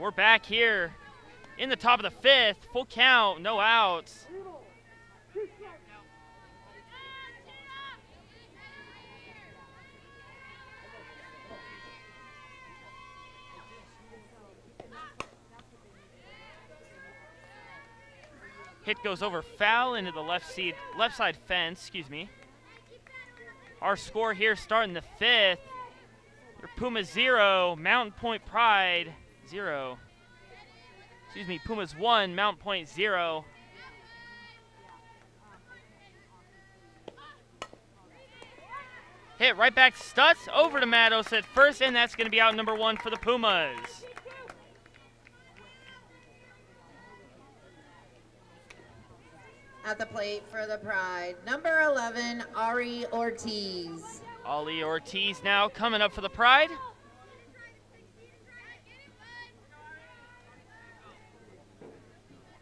we're back here in the top of the fifth. Full count, no outs. Hit goes over foul into the left side fence, excuse me. Our score here starting the fifth. Your Pumas 0, Mountain Pointe Pride 0. Excuse me, Pumas 1, Mountain Pointe 0. Hit right back Stutz over to Matos at first, and that's going to be out number 1 for the Pumas. At the plate for the Pride, number 11, Ari Ortiz. Ollie Ortiz now coming up for the Pride.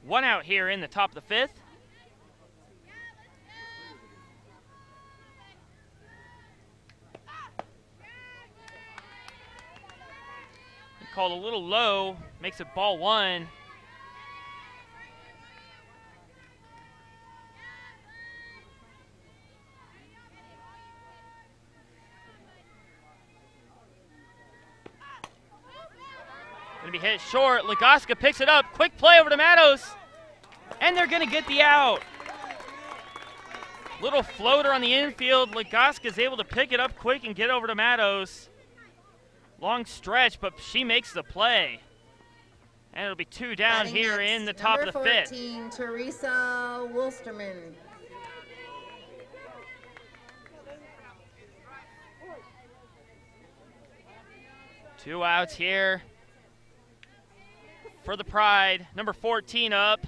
One out here in the top of the fifth. Called a little low, makes it ball 1. Gonna be hit short. Legoska picks it up. Quick play over to Matos. And they're gonna get the out. Little floater on the infield. Legoska's able to pick it up quick and get over to Matos. Long stretch, but she makes the play. And it'll be 2 down here in the top of the fifth. Number 14, Teresa Wolsterman. Two outs here for the Pride. Number 14 up.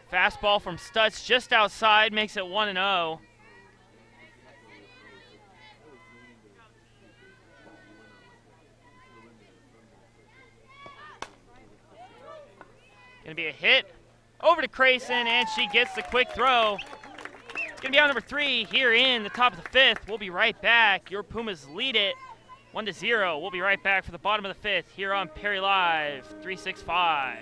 Fastball from Stutz just outside, makes it 1-0. Gonna be a hit over to Crayson, and she gets the quick throw. It's gonna be out number 3 here in the top of the fifth. We'll be right back. Your Pumas lead it 1-0. We'll be right back for the bottom of the fifth here on Perry Live 365.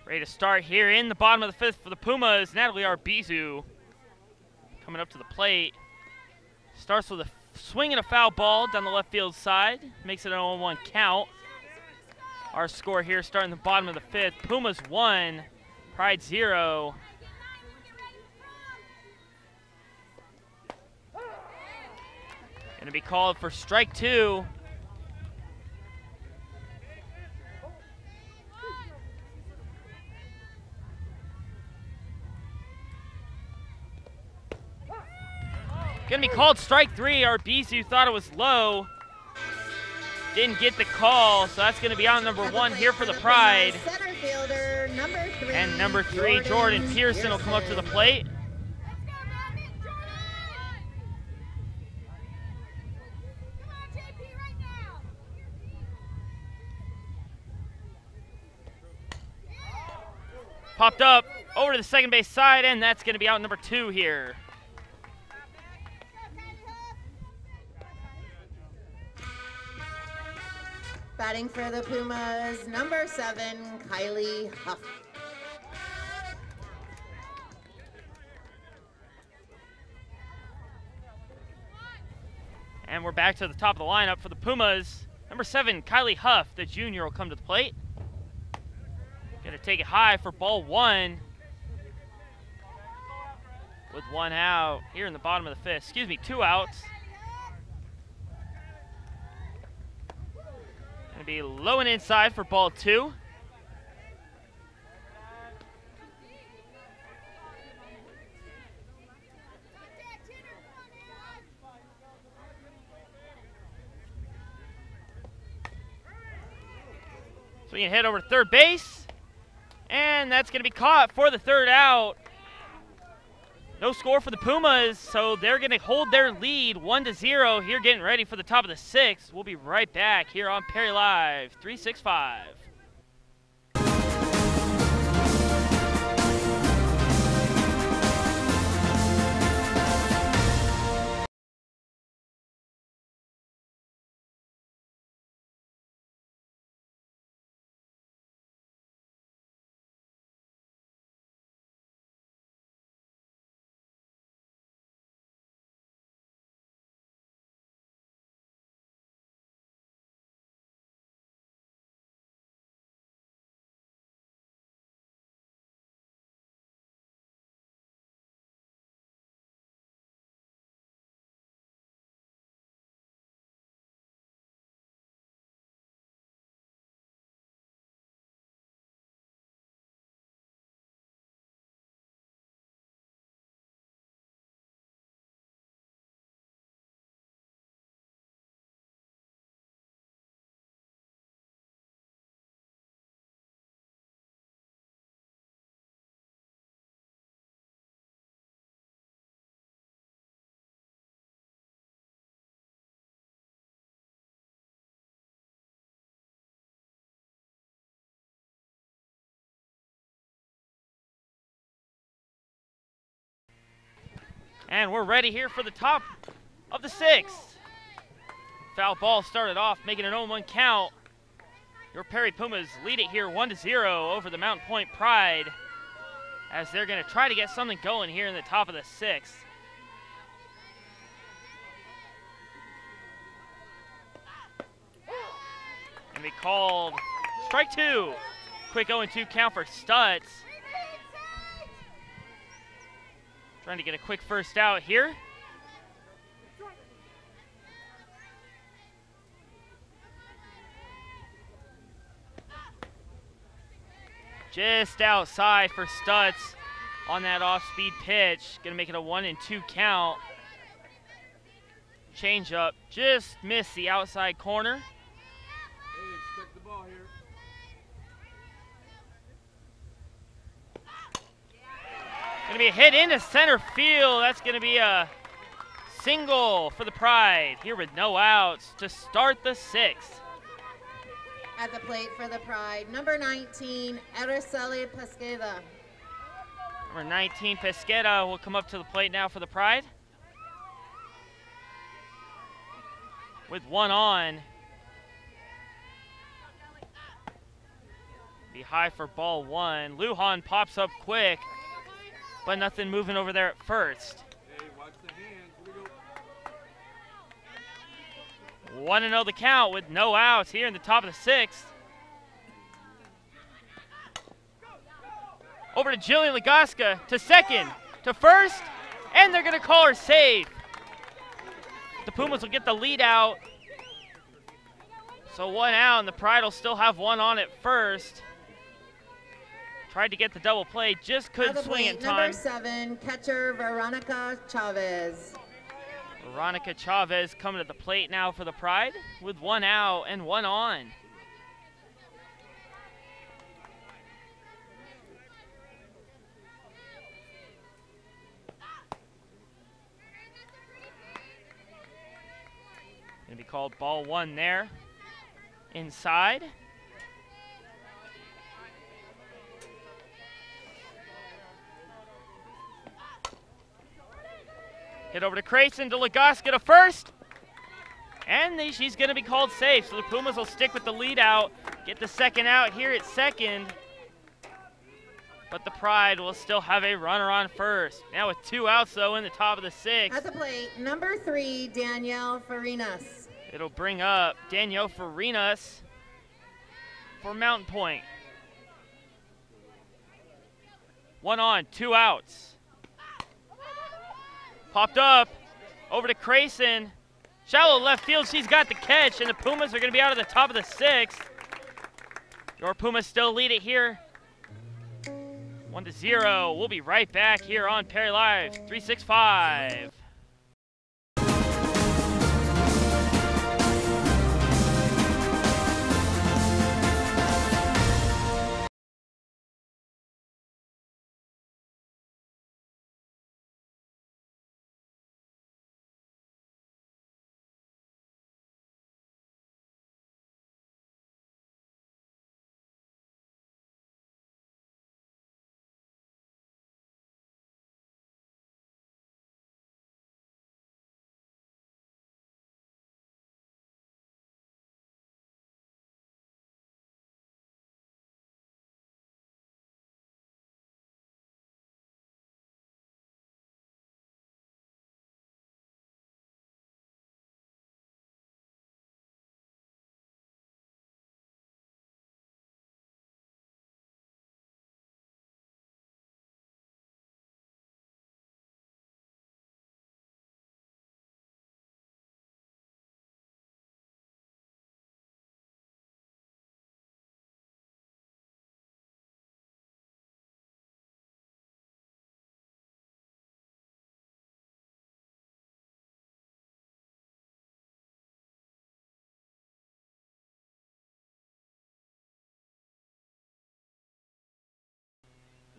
Ready to start here in the bottom of the fifth for the Pumas. Natalie Arbizu coming up to the plate. Starts with a swing and a foul ball down the left field side. Makes it an 0-1 count. Our score here starting the bottom of the fifth. Pumas 1, Pride 0. Gonna be called for strike 2. Gonna be called strike 3. Arbizu thought it was low. Didn't get the call, so that's gonna be out number 1 here for the Pride. Center fielder, number 3. And number 3, Jordan Pearson will come up to the plate. Popped up over to the second base side, and that's gonna be out number 2 here. batting for the Pumas, number 7, Kylie Huff. And we're back to the top of the lineup for the Pumas. Number 7, Kylie Huff, the junior, will come to the plate. Gonna take it high for ball 1. With 1 out here in the bottom of the 5th. Excuse me, 2 outs. Gonna be low and inside for ball 2. So we can head over to third base, and that's going to be caught for the 3rd out. No score for the Pumas, so they're going to hold their lead 1-0 here, getting ready for the top of the 6th. We'll be right back here on Perry Live 365. And we're ready here for the top of the 6th. Foul ball started off, making an 0-1 count. Your Perry Pumas lead it here 1-0 over the Mountain Pointe Pride, as they're going to try to get something going here in the top of the 6th. And we called strike 2. Quick 0-2 count for Stutz. Trying to get a quick first out here. Just outside for Stutz on that off-speed pitch. Gonna make it a 1-2 count. Change up, just missed the outside corner. Hey, expect the ball here. Gonna be a hit into center field. That's gonna be a single for the Pride here with no outs to start the 6th. At the plate for the Pride, number 19, Araceli Pesqueda. Number 19, Pesqueda, will come up to the plate now for the Pride. With 1 on. Be high for ball 1. Lujan pops up quick, but nothing moving over there at first. Hey, watch the hands. Here we go. 1-0 the count with no outs here in the top of the 6th. Over to Jillian Legoska, to second, to first, and they're going to call her safe. The Pumas will get the lead out. So 1 out, and the Pride will still have 1 on at first. Tried to get the double play, just couldn't swing in time. Number 7, catcher Veronica Chavez. Veronica Chavez coming to the plate now for the Pride with 1 out and 1 on. Gonna be called ball 1 there. Inside. Hit over to Crayson, to Legoska to first. And she's going to be called safe, so the Pumas will stick with the lead out, get the second out here at second. But the Pride will still have a runner on first. Now with 2 outs, though, in the top of the 6th. At the plate, number 3, Danielle Farinas. It'll bring up Danielle Farinas for Mountain Pointe. 1 on, 2 outs. Popped up, over to Crayson. Shallow left field, she's got the catch, and the Pumas are going to be out of the top of the 6th. Your Pumas still lead it here. 1-0. We'll be right back here on Perry Live 365.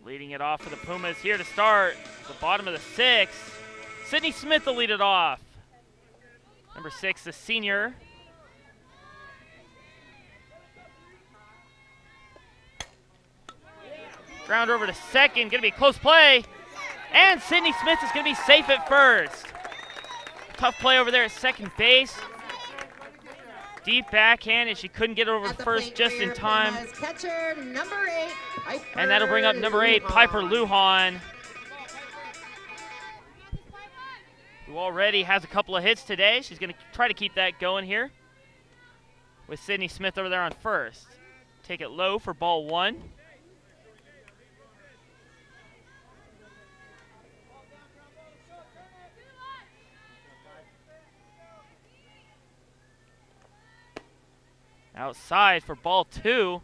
Leading it off for the Pumas here to start the bottom of the 6th. Sydney Smith will lead it off. Number 6, the senior. Ground over to second, going to be a close play. And Sydney Smith is going to be safe at first. Tough play over there at second base. Deep backhand, and she couldn't get over first just in time. Catcher, number 8, Piper and that'll bring up number 8, Piper Lujan, who already has a couple of hits today. She's going to try to keep that going here with Sydney Smith over there on first. Take it low for ball 1. Outside for ball 2.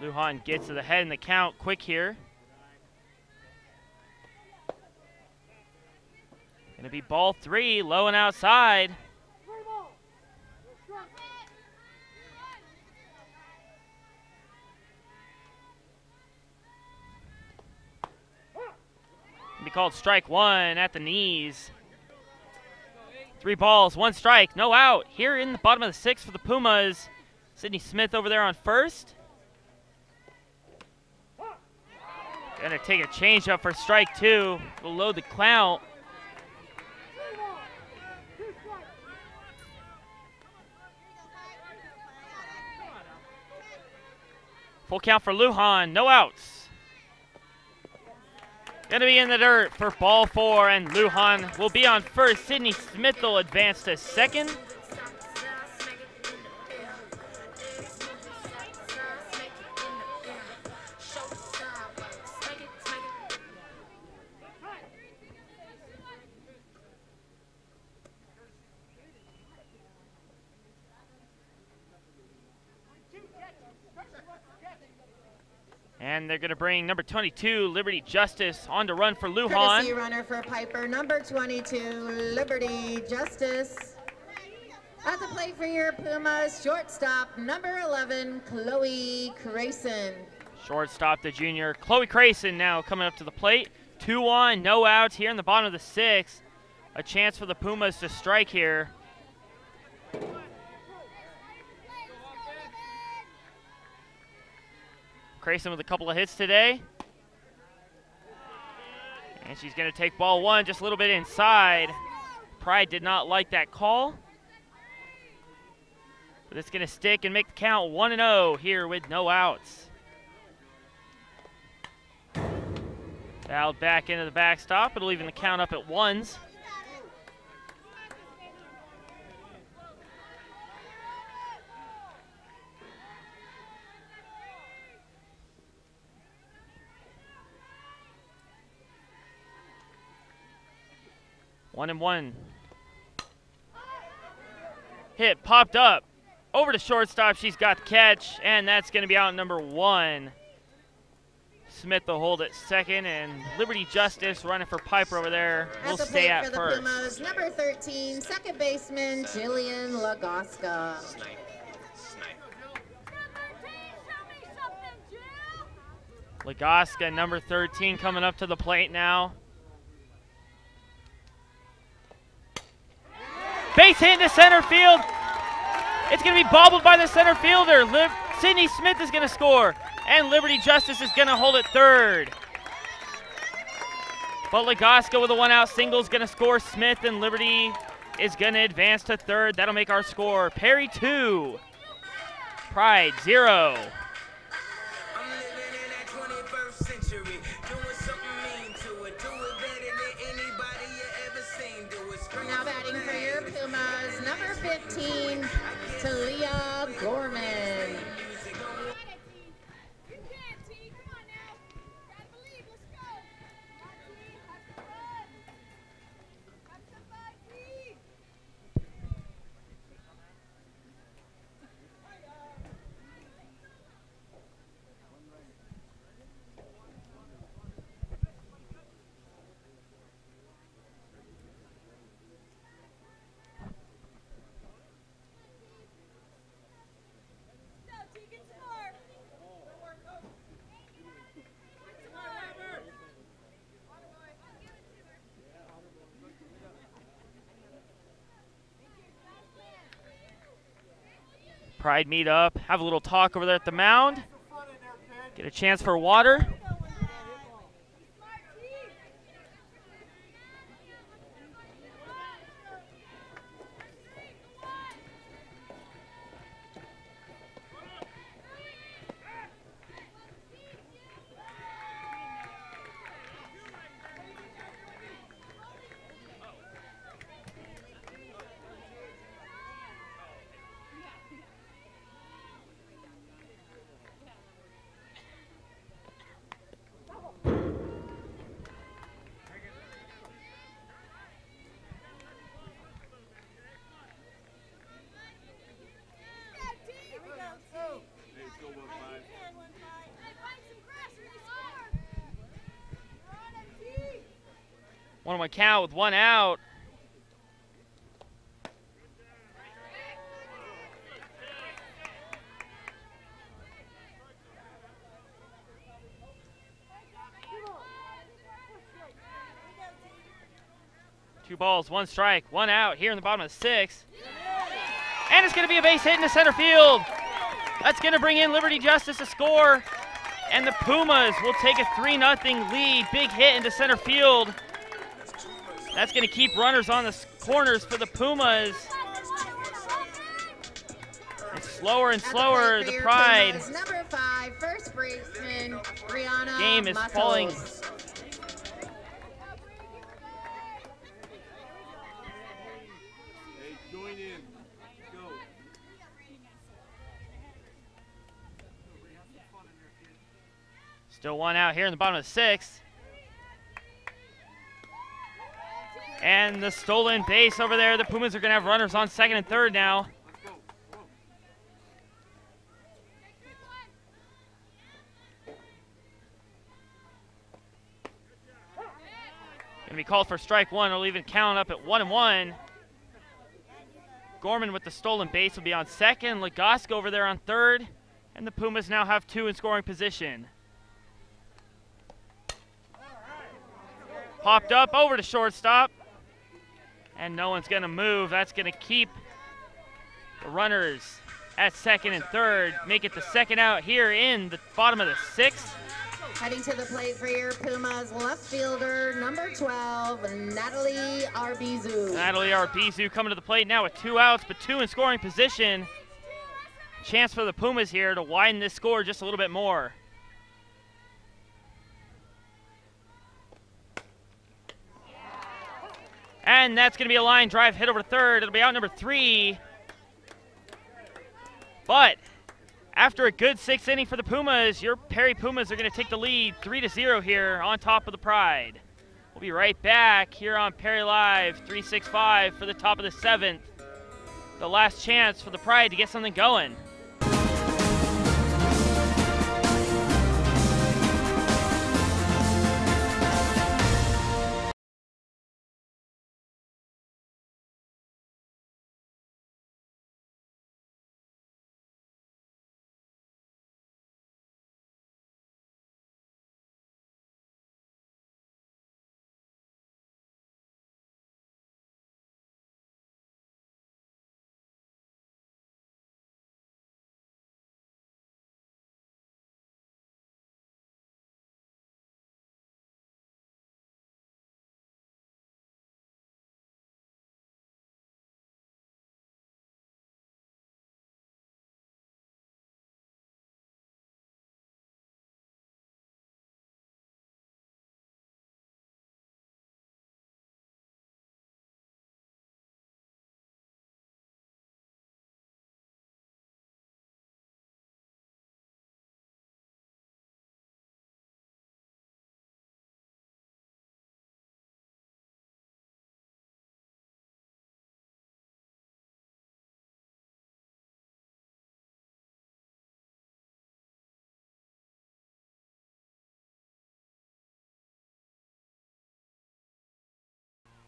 Lujan gets to the head in the count quick here. Gonna be ball 3, low and outside. Be called strike 1 at the knees. 3 balls, 1 strike, no out. Here in the bottom of the 6th for the Pumas. Sydney Smith over there on first. Gonna take a changeup for strike 2. We'll load the count. Full count for Lujan, no outs. Gonna be in the dirt for ball 4, and Lujan will be on first. Sydney Smith will advance to second. And they're going to bring number 22, Liberty Justice, on to run for Lujan. Courtesy runner for Piper, number 22, Liberty Justice. At the plate for your Pumas, shortstop, number 11, Chloe Crayson. Shortstop, the junior, Chloe Crayson now coming up to the plate. 2 on, no outs here in the bottom of the 6th. A chance for the Pumas to strike here. Crayson with a couple of hits today. And she's going to take ball one just a little bit inside. Pride did not like that call. But it's going to stick and make the count 1-0 here with no outs. Fouled back into the backstop. It'll even the count up at ones. One and one. Hit popped up over to shortstop. She's got the catch, and that's going to be out number one. Smith will hold at second, and Liberty Justice running for Piper over there will stay at first. Pumas, number 13, second baseman Jillian Lagoska. Lagoska, number 13, coming up to the plate now. Base hit into center field. It's going to be bobbled by the center fielder. Sydney Smith is going to score, and Liberty Justice is going to hold at third. But Lagoska with a one-out single is going to score Smith, and Liberty is going to advance to third. That'll make our score Perry 2, Pride 0. Now batting for your Pumas, number 15, Talia Gorman. Pride meet up, have a little talk over there at the mound, get a chance for water. One on count with one out. Two balls, one strike, one out here in the bottom of the sixth. And it's going to be a base hit into center field. That's going to bring in Liberty Justice to score. And the Pumas will take a 3-0 lead. Big hit into center field. That's going to keep runners on the corners for the Pumas. It's slower and slower, the Pride. Number 5, first baseman, Brianna Game is Matos. falling. Hey, join in. Go. Still one out here in the bottom of the sixth. And the stolen base over there. The Pumas are going to have runners on second and third now. Let's go. Going to be called for strike one. It'll even count up at 1-1. Gorman with the stolen base will be on second. Lagoska over there on third. And the Pumas now have two in scoring position. Popped up over to shortstop. And no one's going to move. That's going to keep the runners at second and third. Make it the second out here in the bottom of the sixth. Heading to the plate for your Pumas, left fielder, number 12, Natalie Arbizu. Natalie Arbizu coming to the plate now with 2 outs, but 2 in scoring position. Chance for the Pumas here to widen this score just a little bit more. And that's going to be a line drive hit over to third. It'll be out number 3. But after a good 6th inning for the Pumas, your Perry Pumas are going to take the lead 3-0 here on top of the Pride. We'll be right back here on Perry Live 365 for the top of the 7th. The last chance for the Pride to get something going.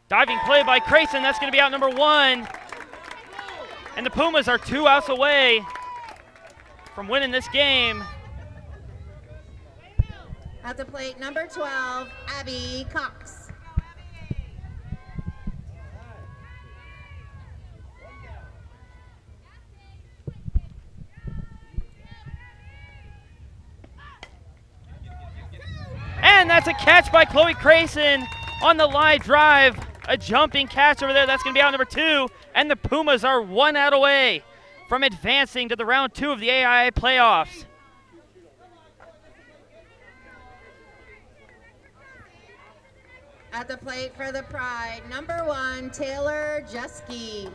Diving play by Crayson, that's going to be out number 1. And the Pumas are 2 outs away from winning this game. At the plate, number 12, Abby Cox. And that's a catch by Chloe Crayson on the line drive. A jumping catch over there. That's going to be out number 2. And the Pumas are 1 out away from advancing to the round 2 of the AIA playoffs. At the plate for the Pride, number 1, Taylor Jeske.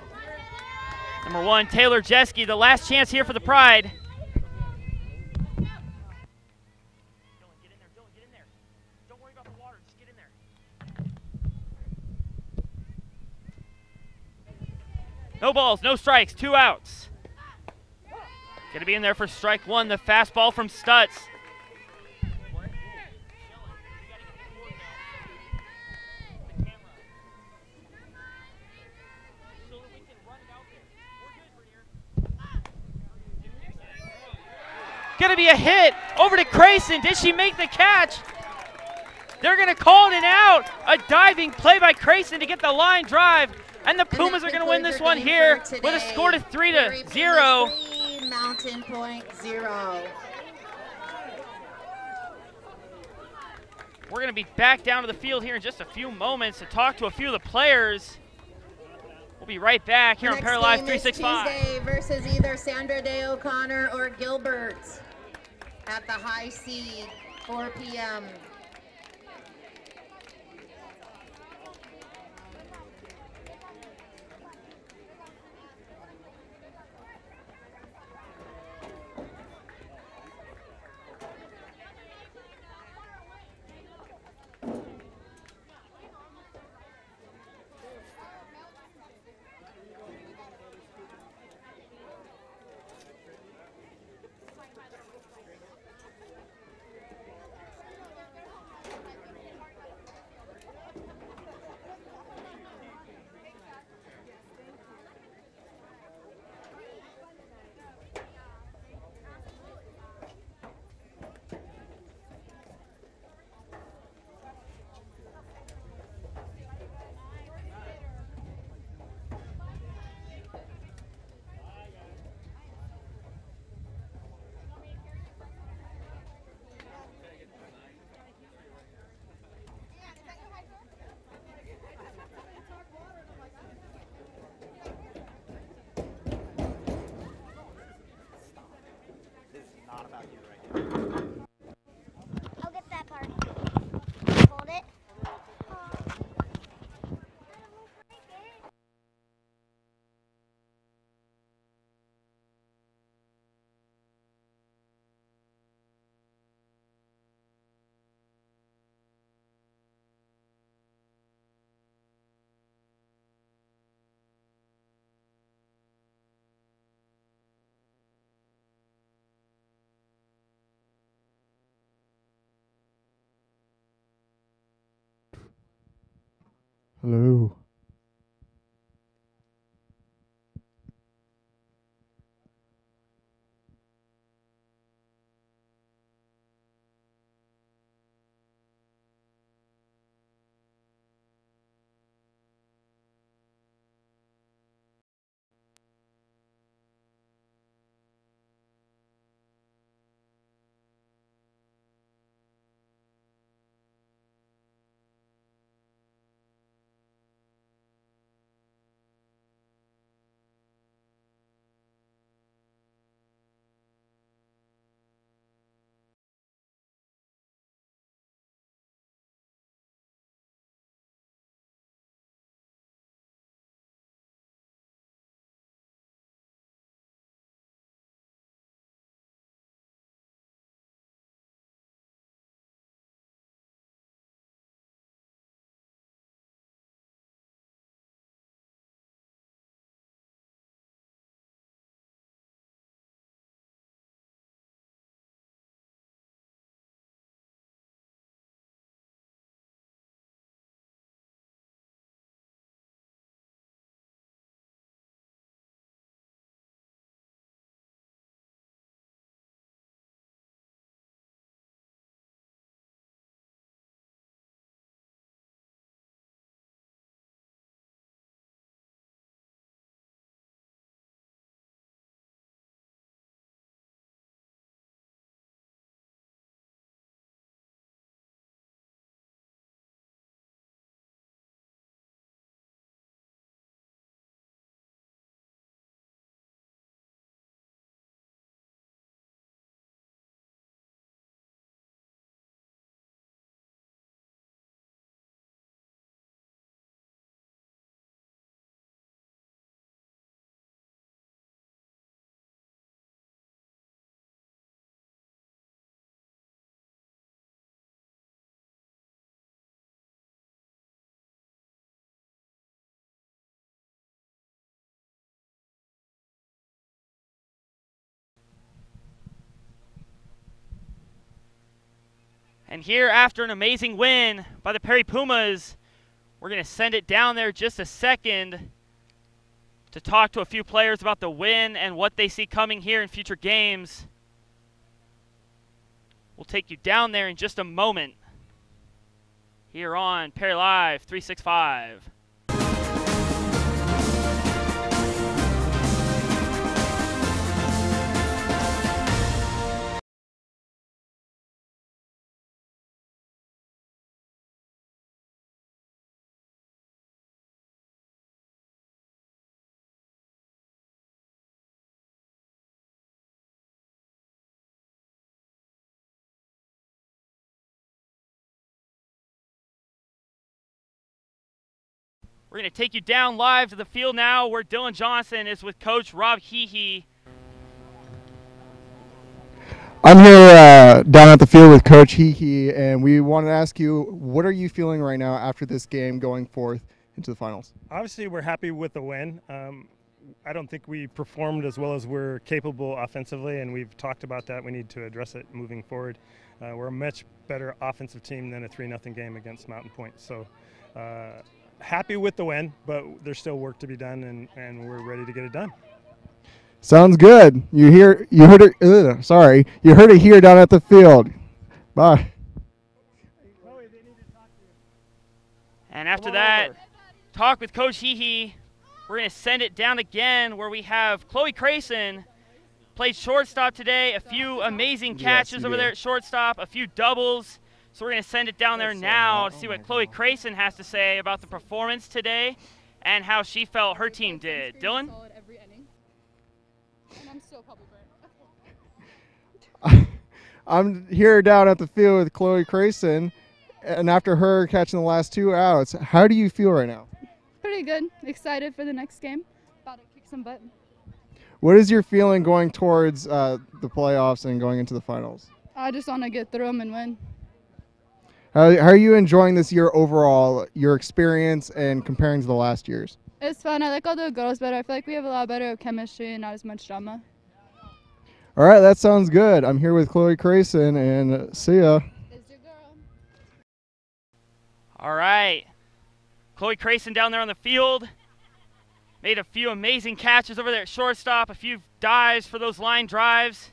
Number 1, Taylor Jeske, the last chance here for the Pride. No balls, no strikes, 2 outs. Gonna be in there for strike 1, the fastball from Stutz. Gonna be a hit over to Crayson. Did she make the catch? They're gonna call it an out. A diving play by Crayson to get the line drive. And the Pumas are going to win this one here with a score to 3-0. Mountain Pointe 0. We're going to be back down to the field here in just a few moments to talk to a few of the players. We'll be right back here on Perry Live 365. Tuesday versus either Sandra Day O'Connor or Gilbert at the High C, 4 p.m. Hello. And here, after an amazing win by the Perry Pumas, we're going to send it down there just a second to talk to a few players about the win and what they see coming here in future games. We'll take you down there in just a moment here on Perry Live 365. We're going to take you down live to the field now where Dylan Johnson is with Coach Rob Hehe. I'm here down at the field with Coach Hehe, and we wanted to ask you, what are you feeling right now after this game going forth into the finals? Obviously, we're happy with the win. I don't think we performed as well as we're capable offensively, and we've talked about that. We need to address it moving forward. We're a much better offensive team than a 3-0 game against Mountain Pointe. So happy with the win, but there's still work to be done, and we're ready to get it done. Sounds good. You heard it. Sorry, you heard it here down at the field. Bye. And after that, talk with Coach Hehe. We're going to send it down again where we have Chloe Crayson. Played shortstop today. A few amazing catches over there at shortstop. A few doubles. So we're going to send it down there now to see what Chloe Crayson has to say about the performance today and how she felt her team did. Dylan? I'm still probably burnt. I'm here down at the field with Chloe Crayson, and after her catching the last 2 outs, how do you feel right now? Pretty good. Excited for the next game. About to kick some butt. What is your feeling going towards the playoffs and going into the finals? I just want to get through them and win. How are you enjoying this year overall, your experience and comparing to the last years? It's fun. I like all the girls better. I feel like we have a lot better chemistry and not as much drama. All right, that sounds good. I'm here with Chloe Crayson, and see ya. Is your girl. All right. Chloe Crayson down there on the field. Made a few amazing catches over there at shortstop, a few dives for those line drives.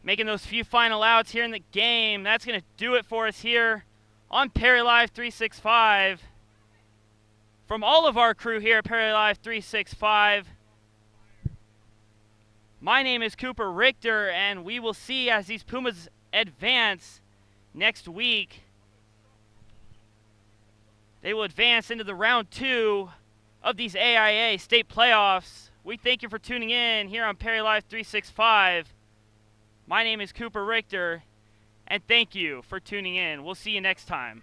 Making those few final outs here in the game. That's going to do it for us here on Perry Live 365. From all of our crew here at Perry Live 365, my name is Cooper Richter, and we will see as these Pumas advance next week. They will advance into the round 2 of these AIA state playoffs. We thank you for tuning in here on Perry Live 365. My name is Cooper Richter, and thank you for tuning in. We'll see you next time.